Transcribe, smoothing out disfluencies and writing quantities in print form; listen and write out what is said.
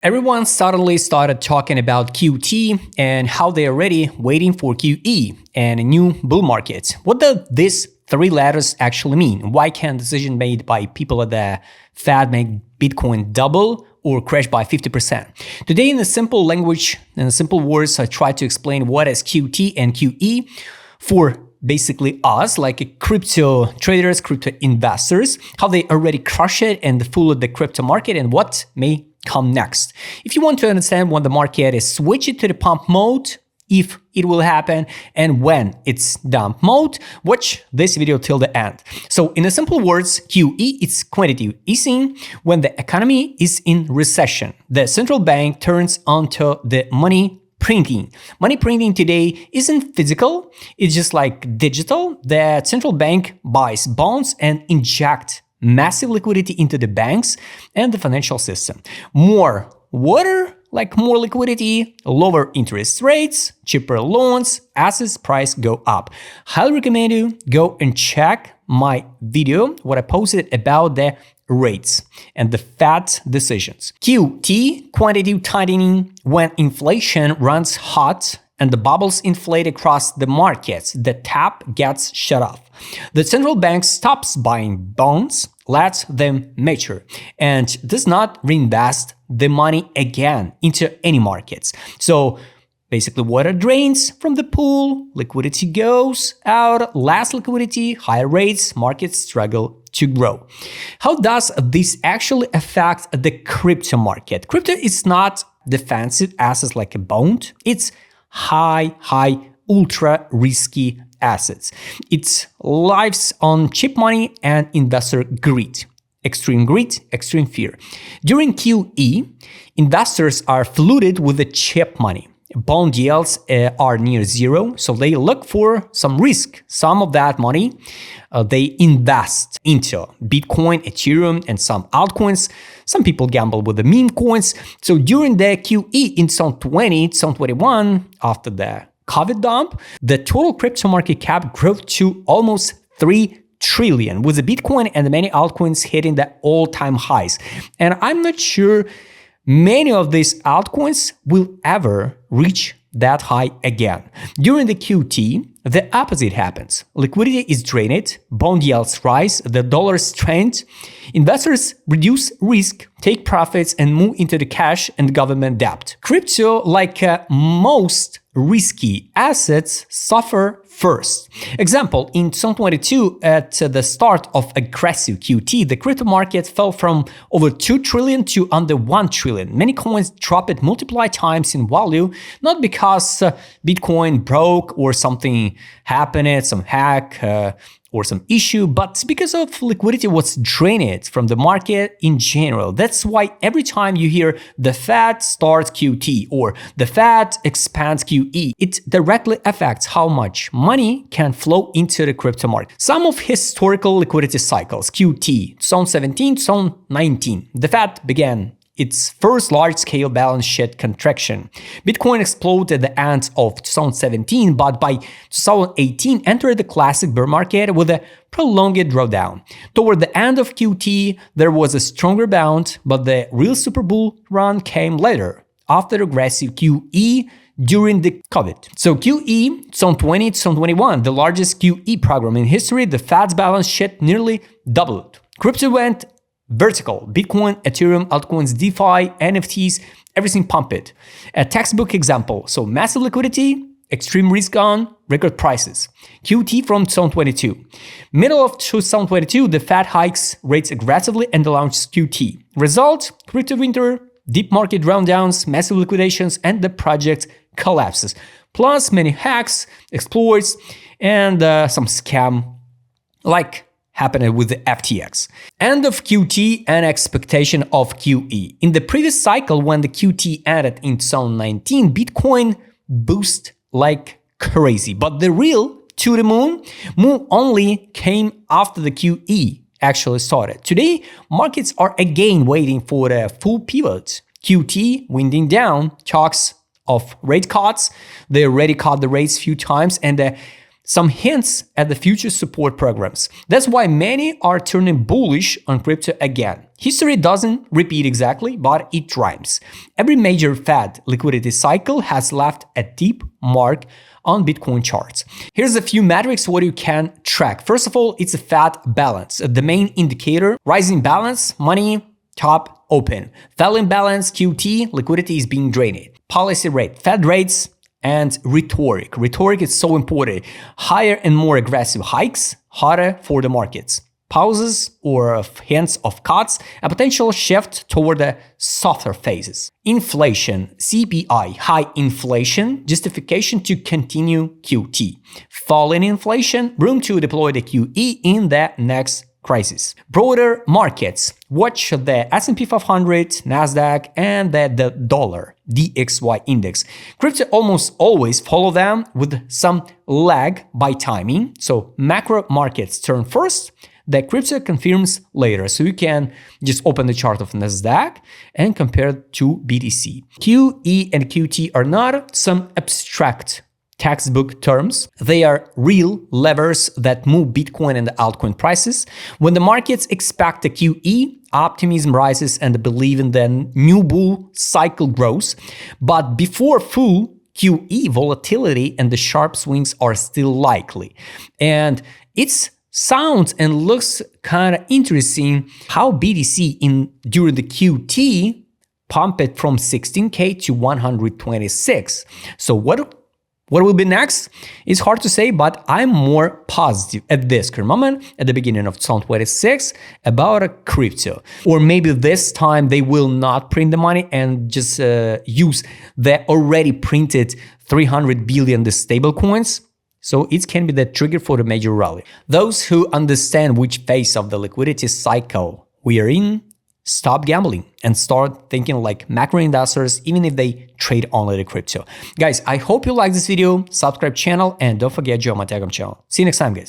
Everyone suddenly started talking about QT and how they're already waiting for QE and a new bull market. What do these three letters actually mean? Why can decision made by people at the Fed make Bitcoin double or crash by 50%? Today, in a simple language and simple words, I try to explain what is QT and QE for basically us, like crypto traders, crypto investors, how they already crush it and fooled the crypto market, and what may come next. If you want to understand when the market is switching to the pump mode, if it will happen, and when it's dump mode, watch this video till the end. So in a simple words, QE is quantitative easing. When the economy is in recession, the central bank turns onto the money printing. Money printing today isn't physical, it's just like digital. The central bank buys bonds and inject massive liquidity into the banks and the financial system. More water, like more liquidity, lower interest rates, cheaper loans, assets price go up. Highly recommend you go and check my video, what I posted about the rates and the Fed decisions. QT, quantitative tightening, when inflation runs hot and the bubbles inflate across the markets, the tap gets shut off. The central bank stops buying bonds, lets them mature, and does not reinvest the money again into any markets. So basically, water drains from the pool, liquidity goes out, less liquidity, higher rates, markets struggle to grow. How does this actually affect the crypto market? Crypto is not defensive assets like a bond. It's high, ultra risky assets. It lives on cheap money and investor greed, extreme fear. During QE, investors are flooded with the cheap money. Bond yields are near zero, so they look for some risk. Some of that money they invest into Bitcoin, Ethereum, and some altcoins. Some people gamble with the meme coins. So during the QE in 2020, 2021, after the COVID dump, the total crypto market cap grew to almost 3 trillion, with the Bitcoin and the many altcoins hitting the all-time highs. And I'm not sure many of these altcoins will ever reach that high again. During the QT, the opposite happens. Liquidity is drained, bond yields rise, the dollar strengthens, investors reduce risk, take profits, and move into the cash and government debt. Crypto, like most risky assets, suffer first. Example, in 2022, at the start of aggressive QT, the crypto market fell from over 2 trillion to under 1 trillion. Many coins dropped multiple times in value, not because Bitcoin broke or something happened, some hack or some issue, but because of liquidity was drained from the market in general. That's why every time you hear the Fed starts QT or the Fed expands QE, it directly affects how much money can flow into the crypto market. Some of historical liquidity cycles, QT, 2017, 2019, the Fed began its first large-scale balance sheet contraction. Bitcoin exploded at the end of 2017, but by 2018 entered the classic bear market with a prolonged drawdown. Toward the end of QT, there was a stronger bounce, but the real super bull run came later, after aggressive QE during the COVID. So QE 2020-2021, the largest QE program in history, the Fed's balance sheet nearly doubled. Crypto went vertical. Bitcoin, Ethereum, altcoins, DeFi, NFTs, everything pumped. A textbook example. So massive liquidity, extreme risk on, record prices. QT from 2022. Middle of 2022, the Fed hikes rates aggressively and launches QT. Result, crypto winter, deep market drawdowns, massive liquidations, and the project collapses. Plus many hacks, exploits, and some scam like happened with the FTX. End of QT and expectation of QE. In the previous cycle, when the QT ended in 2019, Bitcoin boosted like crazy. But the real to the moon move only came after the QE actually started. Today, markets are again waiting for the full pivot. QT winding down, talks of rate cuts. They already cut the rates few times, and the some hints at the future support programs. That's why many are turning bullish on crypto again. History doesn't repeat exactly, but it rhymes. Every major Fed liquidity cycle has left a deep mark on Bitcoin charts. Here's a few metrics what you can track. First of all, it's a Fed balance, the main indicator. Rising balance, money, top, open. Falling balance, QT, liquidity is being drained. Policy rate, Fed rates, and rhetoric. Rhetoric is so important. Higher and more aggressive hikes, harder for the markets. Pauses or hints of cuts, a potential shift toward the softer phases. Inflation, CPI, high inflation, justification to continue QT. Falling inflation, room to deploy the QE in the next crisis. Broader markets, watch the S&P 500, Nasdaq, and the dollar, DXY index. Crypto almost always follow them with some lag by timing. So macro markets turn first, the crypto confirms later. So you can just open the chart of Nasdaq and compare it to BTC. QE and QT are not some abstract textbook terms. They are real levers that move Bitcoin and the altcoin prices. When the markets expect a QE, optimism rises and the belief in the new bull cycle grows. But before full QE, volatility and the sharp swings are still likely. And it sounds and looks kind of interesting how BTC during the QT pumped from 16K to 126. So what will be next? It's hard to say, but I'm more positive at this current moment, at the beginning of 2026, about a crypto. Or maybe this time they will not print the money and just use the already printed 300 billion the stable coins. So it can be the trigger for the major rally. Those who understand which phase of the liquidity cycle we are in, stop gambling and start thinking like macro investors, even if they trade only the crypto. Guys, I hope you like this video, subscribe channel, and don't forget to join my Telegram channel. See you next time, guys.